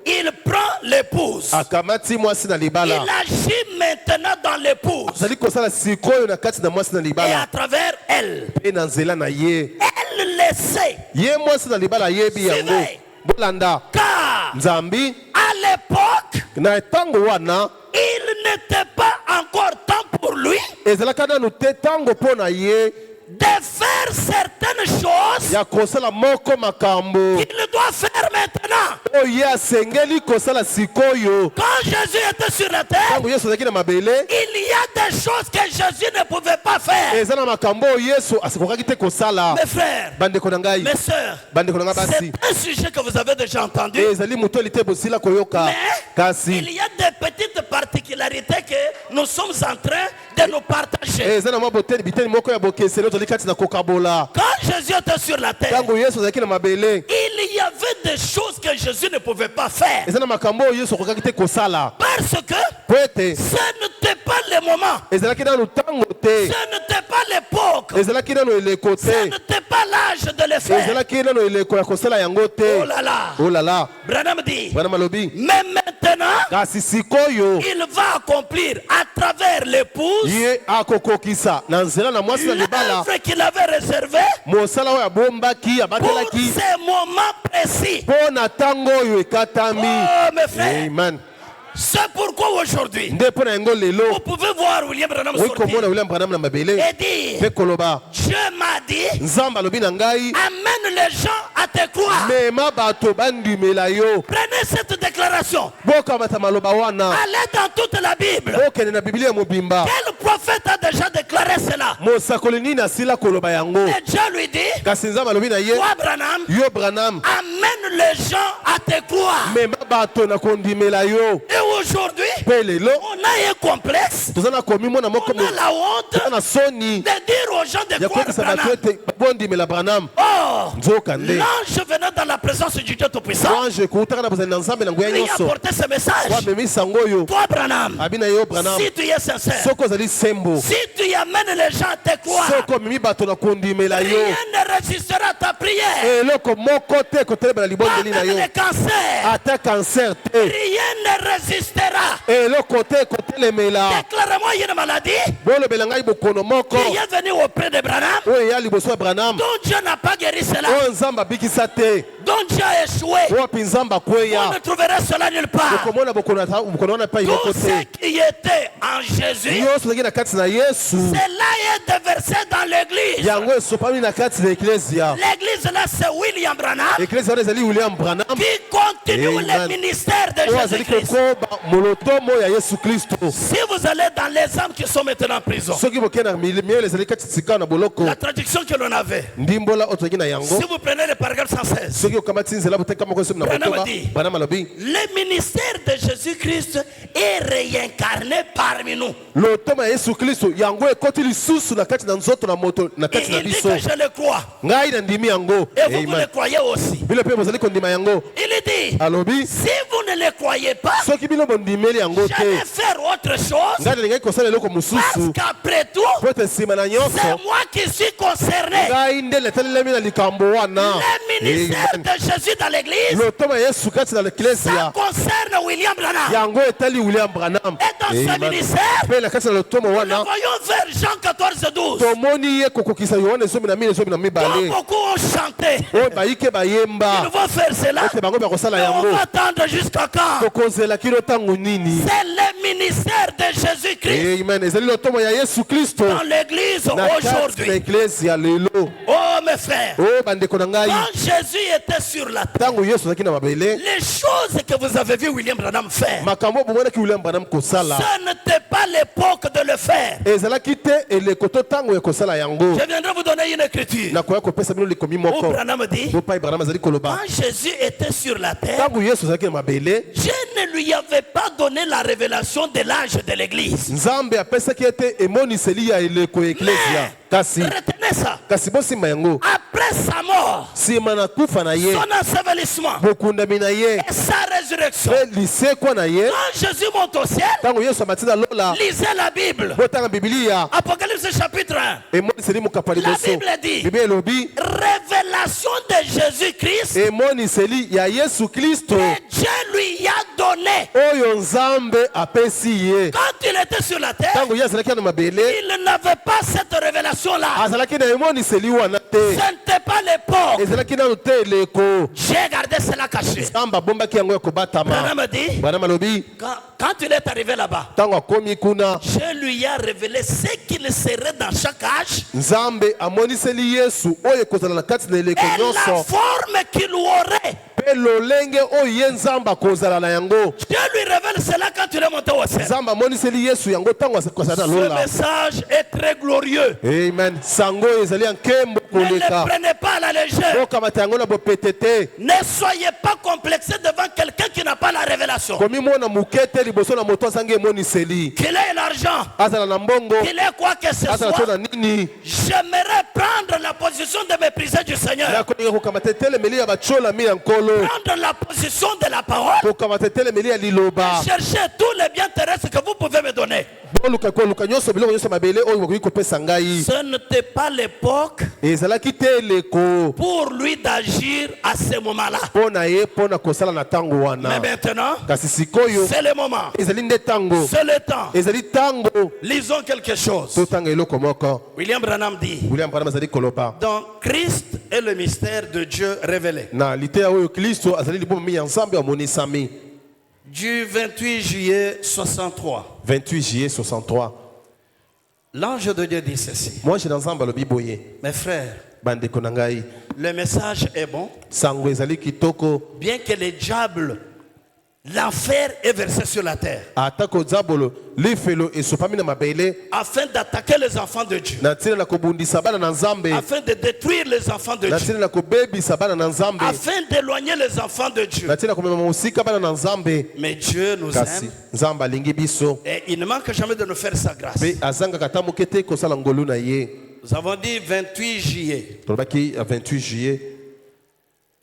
il prend l'épouse. Il agit maintenant dans l'épouse. Et à travers elle, elle le sait. Car à l'époque, il n'était pas encore temps pour lui de faire certaines choses qu'il doit doit faire maintenant. oye asengeli kosala sikoyo. Quand Jésus était sur la terre, Tango Yesu azalaki na mabele, il y a des choses que Jésus ne pouvait pas faire. eza na makambo oyo Yesu asikokaki te kosala. Mes frères, Bandeko na ngai, mes sœurs, bandeko na ngai basi. c'est un sujet que vous avez déjà entendu. Ezali mutoli te bosila koyoka. Mais Kasi il y a des petites particularités que nous sommes en train de nous partager. eza na mwa boteni biteni moko ya bokeselo toli kati na kokabola. Quand Jésus était sur la terre, Tango Yesu azalaki na mabele, il y avait des choses que Jésus ne pouvait pas faire. eza na makambo oyo Yesu akokaki te kosala. Parce que Po ete ce n'était pas le moment. ezalaki nanu ntango te, Ce n'était pas l'époque. ezalaki nanu eleko Ce te, n'était pas l'âge de le faire. ezalaki nanu eleko ya kosala yango te. Oh là là. Oh là là, Branham dit, bwana malobi, mais maintenant, kasi sikoyo il va accomplir à travers l'épouse ye akokokisa na nzela na mwasi na libala l'œuvre qu'il avait réservée mosala oyo abombaki pour abatelaki ces moments précis. mpo na ntango oyo ekatami. Oh mes frères, Amen. c'est pourquoi aujourd'hui, Nde mpo na yango lelo vous pouvez voir William Branham oyi sortir komona William Branham na mabele et dire, mpe koloba Dieu m'a dit, nzambe alobi na ngai amène les gens à te croire. mema bato bandimela yo. Prenez cette déclaration. bokamata maloba wana Allez dans toute la Bible. bokende na biblia mobimba. Quel prophète a déjà déclaré cela? mosakoli nini asila koloba yango, Et Dieu lui dit, kasi nzambe alobi na ye, toi Branham, yo Branham amène les gens à te croire. mema bato na kondimela yo. Et aujourd'hui, mpe lelo on a un complexe, toza na komi mwana moko on a la honte toza na soni de dire aux gens de ya croire koyebisa bato Branham. ete bondimela Branham. Or, nzoka nde l'ange venant dans la présence du Dieu Tout-Puissant, ange ekutaka na bozali na nzambe na nguya lui a nyonso apporté ce message. wamemisa yango oyo Toi Branham, abi na yo Branham, si tu es sincère, soki ozali sembo, si tu amènes les gens à te croire, soki omemi bato na kondimela yo, rien ne résistera à ta prière. eloko moko te kotelema na libondeli na Même yo, le cancer, ata kanser te, rien ne résistera. eloko te kotelemela. Déclare-moi une maladie bolobela ngai bokono moko qui est venue auprès de Branham, oyo eya liboso ya Branham, dont Dieu n'a pas guéri cela, oyo nzambe abikisa te, dont Dieu a échoué. oyo mpi nzambe On akweya. ne trouverait cela nulle part. okomona bokono wana epai moko Tout ce te. qui était en Jésus, nyonso ozalaki na kati na Yesu, cela est déversé dans l'église. yango esopami na kati na eklesia. L'église là, c'est William Branham eklesia wana ezali William Branham qui continue Amen. le ministère de oyo azali Jésus-Christ. kokoba molotomo ya Yesu Kristo. Si vous allez dans les âmes qui sont maintenant en prison, soki bokei na miele ezali kati sika na boloko la traduction que l'on avait, ndimbola oyo tozalaki na yango, si vous prenez le paragraphe 116, soki okamati nzela boteka moko esomi na Branham botoba, dit, Branham alobi le ministère de Jésus-Christ est réincarné parmi nous. lotomo ya Yesu Kristo yango ekoti lisusu na kati na nzoto na moto na Et kati na il dit biso. que je le crois. ngai na ndimi yango. Et vous, vous Amen. le croyez aussi. bino mpe bozali kondima yango. Il dit, alobi si vous ne le croyez pas, soki bino bondimeli yango je te, vais faire autre chose. ngai nalingai kosala eloko Parce mosusu qu'après tout, po ete nsima na c'est nyonso moi qui suis concerné. ngai nde letalelemi na likambo wana. Le ministère Amen. de Jésus dans l'église, lotomo ya Yesu kati na ça eklesia concerne William Branham. yango etali William Branham. Et dans ce Amen. ministère, mpe na kati na lotomo nous wana voyons vers Jean 14, 12. tomoni ye kokokisa Yohana ezomi na mine ezomi na Dont mibale beaucoup ont chanté. oyo bayike Ils bayemba vont faire cela. ete bango bakosala Et on yango. va attendre jusqu'à quand? tokozela kino ntango nini. C'est le ministère de Jésus-Christ Amen. ezali lotomo ya Yesu Kristo dans l'église na kati na aujourd'hui. eklesia lelo. Oh mes frères, oyo bandeko na ngai, quand Jésus était sur la terre, ntango Yesu azalaki na mabele, les choses que vous avez vu William Branham faire, makambo bomonaki William Branham kosala ce n'était pas l'époque de le faire. ezalaki te eleko to ntango ya kosala yango. Je viendrai vous donner une écriture nakoya kopesa bino likomi où moko Branham dit, opai Branham azali koloba quand Jésus était sur la terre, ntango Yesu azalaki na mabele, Dieu ne lui avait pas donné la révélation de l'âge de l'église. nzambe apesaki ete emoniseli ya eleko ya eklesia. kasi Retenez ça. kasi bosimba yango, Après sa mort, nsima na kufa na ye, son ensevelissement bokundami na ye, et sa résurrection, mpe lisekwa na ye, quand Jésus monte au ciel, ntango Yesu amati na lola, lisez la Bible. botanga bibilia, Apocalypse chapitre 1. emoniseli mokapa La liboso. Bible dit, biblia elobi révélation de Jésus-Christ emoniseli ya Yesu Kristo que Dieu lui a donné. oyo nzambe apesi ye. Quand il était sur la terre, ntango ye azalaki na mabele, il n'avait pas cette révélation-là. azalaki na emoniseli wana Ce te, n'était pas l'époque. ezalaki nanu te eleko. J'ai gardé cela caché. nzambe abombaki yango ya kobatama. Branham dit, Bwana malobi quand il est arrivé là-bas, ntango akomi kuna, Dieu lui a révélé ce qu'il serait dans chaque âge nzambe amoniseli Yesu oyo ekozala na kati na eleko et la nyonso, forme qu'il aurait. pe lolenge oye nzamba kozala na yango. Dieu lui révèle cela quand il est monté au ciel. Nzamba moniseli Yesu yango tango akozala Ce lola. message est très glorieux. Amen. Sango ezali nkembo Ne le koleka. prenez pas à la légère. Okamata yango na bopetete. Ne soyez pas complexés devant quelqu'un qui n'a pas la révélation. Komi mona mukete liboso na moto sange moniseli. Qu'il ait l'argent, Azala na mbongo. qu'il ait quoi que ce Azala soit. tona nini. J'aimerais prendre la position de mépriser du Seigneur. Na koninga kokamata telemeli ya bachola mi yankolo. Prendre la position de la parole. Kokamata telemeli ya liloba. Cherchez tous les biens terrestres que vous pouvez me donner. Boluka koluka nyonso biloko nyonso mabele oyo bakoki kopesa ngai. Ce n'était pas l'époque Ezalaki te leko. pour lui d'agir à ce moment-là. Pona ye pona kosala na tango Mais wana. maintenant, Kasi sikoyo c'est le moment. ezali nde tango. C'est le temps. Ezali tango. Lisons quelque chose. Totanga eloko moko. William Branham dit, William Branham azali koloba. donc Christ est le mystère de Dieu révélé. Na liteya oyo Kristo azali libomo mi ya Nzambe amonisami. Du 28 juillet 63, 28 juillet 63. l'ange de Dieu dit ceci. Moi, je suis dans Nzambe alobi boye. Mes frères, Bandeko na ngai. le message est bon, Sango ezali kitoko. bien que le diable, l'enfer est versé sur la terre, Atako zabolo lifelo esopami na mabele. afin d'attaquer les enfants de Dieu, Na ntina na kobundisa bana na Nzambe. afin de détruire les enfants de Na Dieu, ntina na kobebisa bana na Nzambe. afin d'éloigner les enfants de Dieu. Na ntina komema mosika bana na Nzambe. Mais Dieu nous Kasi aime Nzambe alingi biso. et il ne manque jamais de nous faire sa grâce. Pe azangaka ta moke te kosala ngolu na ye. Nous avons dit 28 juillet. Tolobaki à 28 juillet.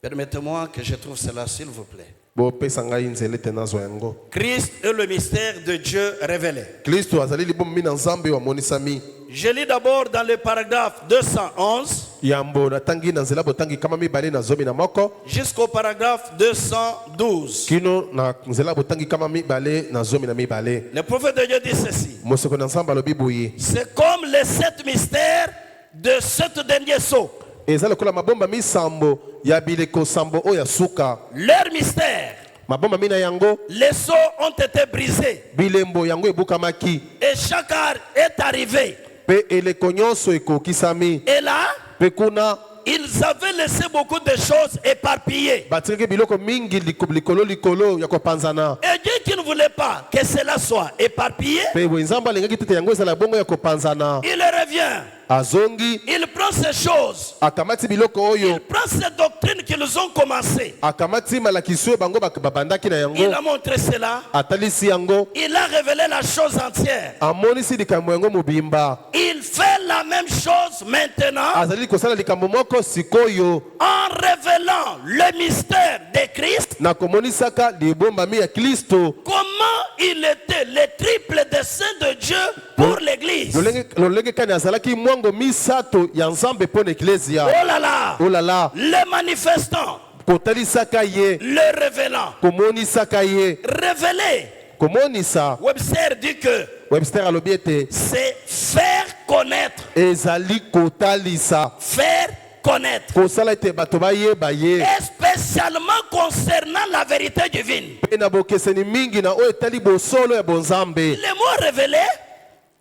Permettez-moi que je trouve cela, s'il vous plaît. Bo pesa ngai nzele te nazwa yango. Christ est le mystère de Dieu révélé. Kristo azali libomo mi na Nzambe wamonisami. Je lis d'abord dans le paragraphe 211 Yambo natangi na nzela botangi kama mibale na zomi na moko. jusqu'au paragraphe 212. Kino na nzela botangi kama mibale na zomi na mibale. Le prophète de Dieu dit ceci. Mosoko na Nzambe alobi boye. C'est comme les 7 mystères de 7 derniers sceaux. Eza lokola mabomba misambo ya bileko sambo oya suka. Leur mystère, Mabomba mina yango les sceaux ont été brisés bilembo yango ebukamaki. et chaque art est arrivé. Pe eleko nyonso ekokisami. Et là, Pe kuna ils avaient laissé beaucoup de choses éparpillées. batiriki biloko mingi likolo ya kopanzana. Et Dieu qui ne voulait pas que cela soit éparpillé, Pe wenzamba alingaki tete yango ezala bongo ya kopanzana. il revient. Azongi Il prend ces choses. akamati biloko oyo. Il prend ces doctrines qu'ils ont commencées. Akamati malakiso oyo bango babandaki na Il yango. a montré cela. Atalisi yango. Il a révélé la chose entière. Amonisi likambo yango mobimba. Il fait la même chose maintenant Azali kosala likambo moko sikoyo. en révélant le mystère de Christ. Na komonisaka libombami ya Kristo. Comment il était le triple dessein de Dieu pour l'église. Lolenge kani azalaki mwango misato ya Nzambe pona eklesia. Oh là là. Oh là là. Le manifestant, Kotalisaka ye. le révélant. Komonisaka ye. Révéler. Komonisa. Webster dit que Webster alobi ete c'est faire connaître. ezali kotalisa. Faire connaître. Kosala ete bato bayeba ye. Et spécialement concernant la vérité divine. Pe na bokeseni mingi na oyo etali bosolo ya bonzambe. Les mots révélés,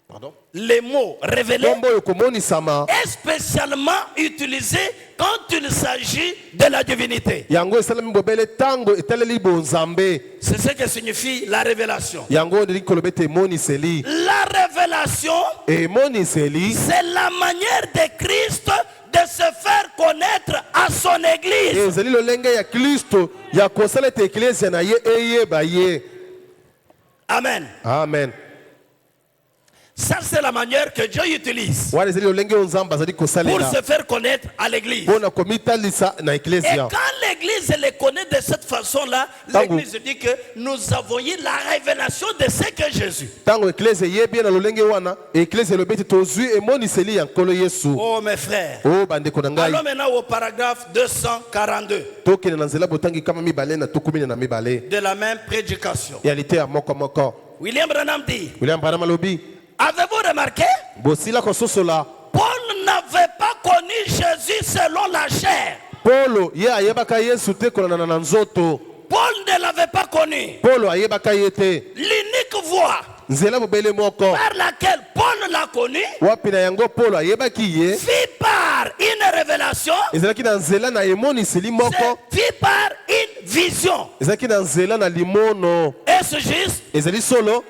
Pardon? les mots révélés Kombo oyo komonisama. est spécialement utilisé quand il s'agit de la divinité. Yango esalami bobele tango etaleli bonzambe. C'est ce que signifie la révélation. Yango ndeli koloba ete emoniseli. La révélation, Emoniseli c'est la manière de Christ de se faire connaître à son église. ezali lolenge ya Kristo ya kosala ete eklesia na ye eyeba ye. Amen. Amen. Ça, c'est la manière que Dieu utilise Wana ezali lolenge oyo Nzambe azali pour kosalela se faire connaître à l'église. mpona komitalisa na Et eklesia. quand l'église les connaît de cette façon-là, l'église dit que nous avons eu la révélation de ce que Jésus. Tango eklesia eyebi ye na lolenge wana eklesia elobi ete tozwi emoniseli ya nkolo Yesu. Oh mes frères. O bandeko na ngai. Allons maintenant au paragraphe 242 Tokende na nzela botangi kama mibale na tuku mine na mibale. de la même prédication. Ya liteya moko moko. William Branham dit, William Branham alobi avez-vous remarqué? bosila kososola. Paul n'avait pas connu Jésus selon la chair. Polo ye ayebaka Yesu te kolanda na nzoto. Paul ne l'avait pas connu. Polo ayebaka ye te. L'unique voie Nzela bobele moko. par laquelle Paul l'a connu Wapi na yango Polo ayebaki ye. fit par une révélation, Ezalaki na nzela na emoniseli moko. fit par une vision. ezalaki na nzela na limono. Est-ce juste? Ezali solo.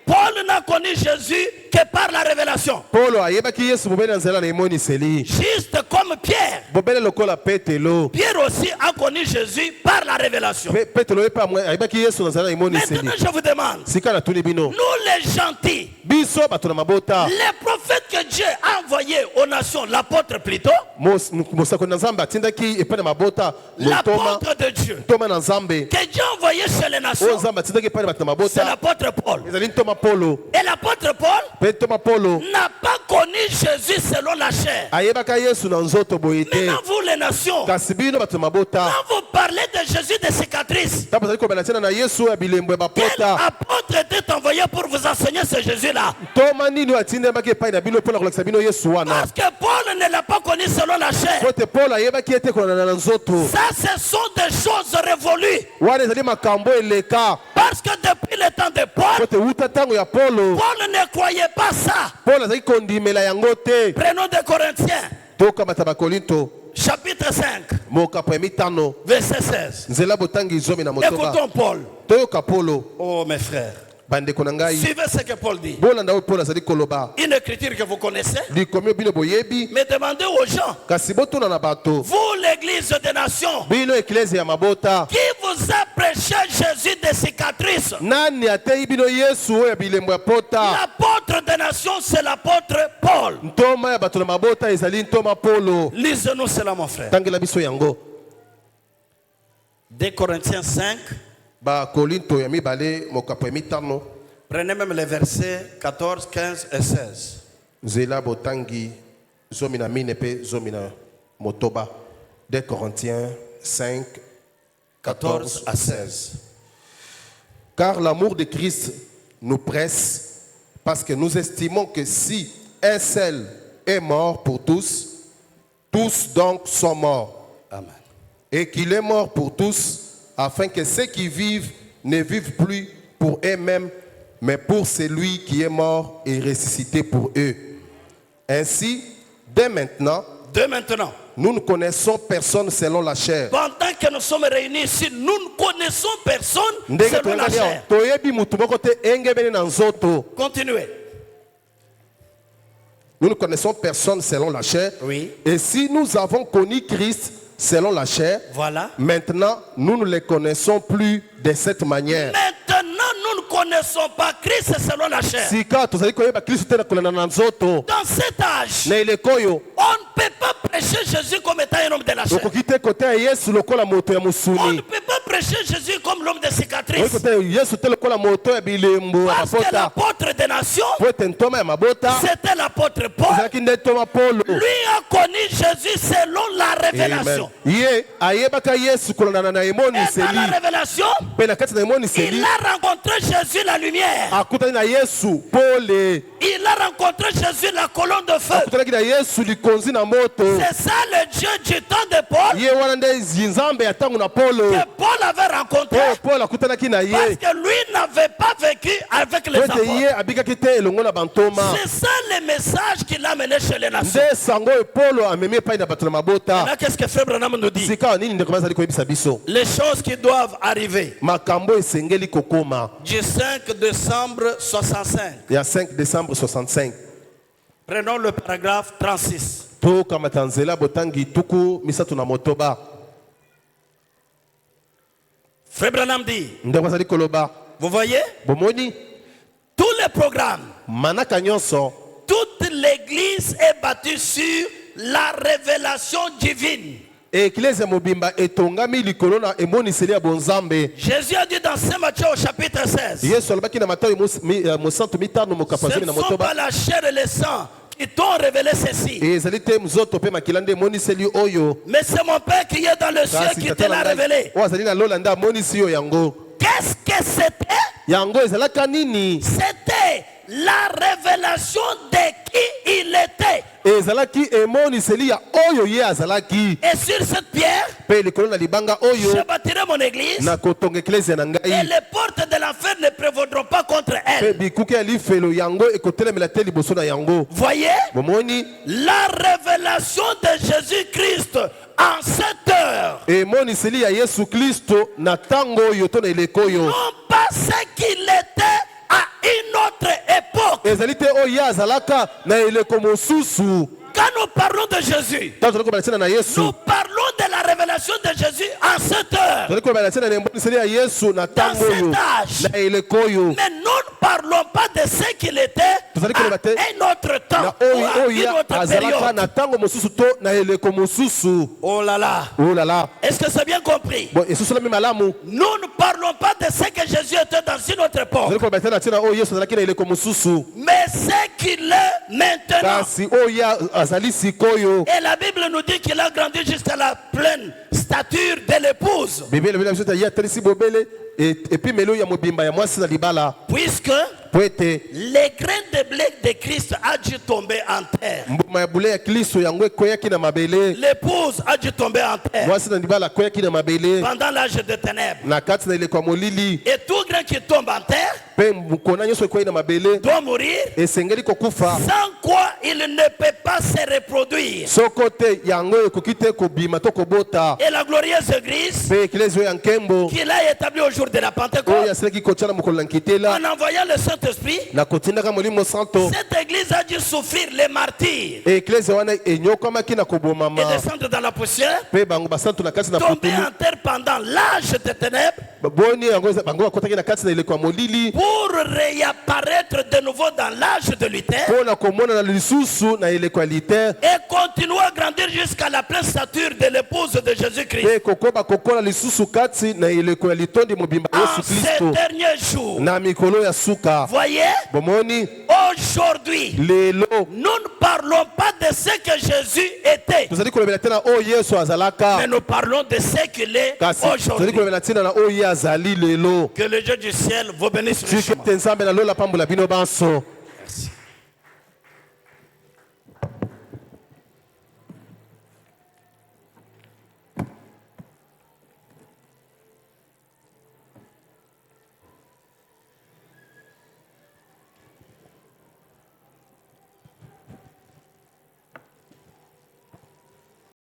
Paul n'a connu Jésus que par la révélation. Polo ayebaki Yesu bobele na nzela na emoniseli. Juste comme Pierre. Bobele lokola Petelo. Pierre aussi a connu Jésus par la révélation. Petelo ayebaki Yesu na nzela na emoniseli. Maintenant je vous demande, Sika na tuni bino. nous les gentils, Biso bato na mabota. les prophètes que Dieu a envoyés aux nations, l'apôtre plutôt, Mosako na Nzambe atindaki epai na mabota. l'apôtre de Dieu, Toma na Nzambe. que Dieu a envoyé chez les O nations, Nzambe atindaki epai na bato na c'est mabota. l'apôtre Paul. Ezali ntoma Polo. Et l'apôtre Paul Pe toma Polo. n'a pas connu Jésus selon la chair. Ayebaka Yesu na nzoto boye te. Maintenant vous les nations, Kasi bino bato na mabota. quand vous parlez de Jésus des cicatrices, Tapa zali kobela tina na Yesu ya bilembo ya quel bapota. apôtre était envoyé pour vous enseigner ce Jésus-là? Toma nini atindemaki epai na bino mpona kolakisa bino Yesu wana. Parce que Paul ne l'a pas connu selon la chair. Pote Paul ayebaki ete kolanda na nzoto. Ça, ce sont des choses révolues. Wana ezali makambo eleka. Parce que depuis le temps de Paul, Pote uta tango ya Polo. Paul ne croyait pas ça. Paul azali kondimela yango te. Prenons des Corinthiens, Tokamata bakolinto. chapitre 5, Mokapo ya mitano. verset 16. Nzela botangi zomi na motoba. Écoutons Paul. Toyoka Polo. Oh mes frères, Bandeko na ngai. suivez ce que Paul dit. Bolanda oyo Paul azali koloba. Une écriture que vous connaissez. Likomi bino boyebi. Mais demandez aux gens, Kasi botuna na bato. vous l'église des nations, Bino eklezia ya mabota. qui vous a prêché Jésus des cicatrices? Nani atei bino Yesu oyo ya bilembo ya pota. L'apôtre des nations, c'est l'apôtre Paul. Ntoma ya bato na mabota ezali ntoma Polo. Lisez-nous cela, mon frère. Tangela biso yango. 2 Corinthiens 5, Ba kolinto ya mibale mokapo ya mitano. prenez même les versets 14, 15 et 16. Nzela botangi zomi na mine pe zomi na motoba. 2 Corinthiens 5, 14 à 16. Car l'amour de Christ nous presse parce que nous estimons que si un seul est mort pour tous, tous donc sont morts. Amen. Et qu'il est mort pour tous, afin que ceux qui vivent ne vivent plus pour eux-mêmes, mais pour celui qui est mort et ressuscité pour eux. Ainsi, dès maintenant, nous ne connaissons personne selon la chair. Pendant que nous sommes réunis ici, nous ne connaissons personne selon la chair. Continuez. Nous ne connaissons personne selon la chair. Oui. Et si nous avons connu Christ selon la chair, Voilà. maintenant, nous ne le connaissons plus de cette manière. Maintenant, nous ne connaissons pas Christ selon la chair. Dans cet âge, on ne peut pas prêcher Jésus comme étant un homme de la chair. On ne peut pas prêcher Jésus comme l'homme des cicatrices. Parce que l'apôtre des nations, c'était l'apôtre Paul. Lui a connu Jésus selon la révélation. Et dans la révélation, il a rencontré Jésus la lumière. Il a rencontré Jésus la colonne de feu. C'est ça le Dieu du temps de Paul que Paul avait rencontré. Parce que lui n'avait pas vécu avec les apôtres. C'est ça le message qu'il a mené chez les nations. Là, qu'est-ce que Frère Branham nous dit? Les choses qui doivent arriver du 5 décembre 65. Il y a 5 décembre 65. Prenons le paragraphe 36. Frère Branham dit, vous voyez, tous les programmes, toute l'église est bâtie sur la révélation divine. Jésus a dit dans Saint Matthieu au chapitre 16, ce ne sont pas la chair et le sang qui t'ont révélé ceci, mais c'est mon Père qui est dans le ciel qui te l'a révélé. Qu'est-ce que c'était? C'était la révélation de qui il était. Et sur cette pierre, je bâtirai mon église, et les portes de l'enfer ne prévaudront pas contre elle. Voyez, la révélation de Jésus-Christ en cette heure emoniseli ya Yesu Kristo na tango oyo to na eleko oyo. Non pas ce qu'il était à une autre époque. Ezali te oyo azalaka na eleko mosusu. Quand nous parlons de Jésus, nous parlons de la révélation de Jésus en cette heure, dans cet âge. Mais nous ne parlons pas de ce qu'il était à un autre temps ou à une autre période. Oh là là. Est-ce que c'est bien compris? Nous ne parlons pas de ce que Jésus était dans une autre époque, mais ce qu'il est maintenant. Et la Bible nous dit qu'il a grandi jusqu'à la pleine stature de l'épouse. Puisque les grains de blé de Christ a dû tomber en terre. L'épouse a dû tomber en terre pendant l'âge de ténèbres. Et tout grain qui tombe en terre doit mourir, sans quoi il ne peut pas se reproduire. Et la glorieuse église qu'il a établie au jour de la Pentecôte, en envoyant le Saint-Esprit, cette église a dû souffrir les martyrs et descendre dans la poussière, tomber en terre pendant l'âge des ténèbres, pour réapparaître de nouveau dans l'âge de lumière et continuer à grandir jusqu'à la pleine stature de l'épouse de Jésus-Christ. En ces derniers jours, voyez, aujourd'hui, nous ne parlons pas de ce que Jésus était, mais nous parlons de ce qu'il est aujourd'hui. Que le Dieu du ciel vous bénisse richement. Merci.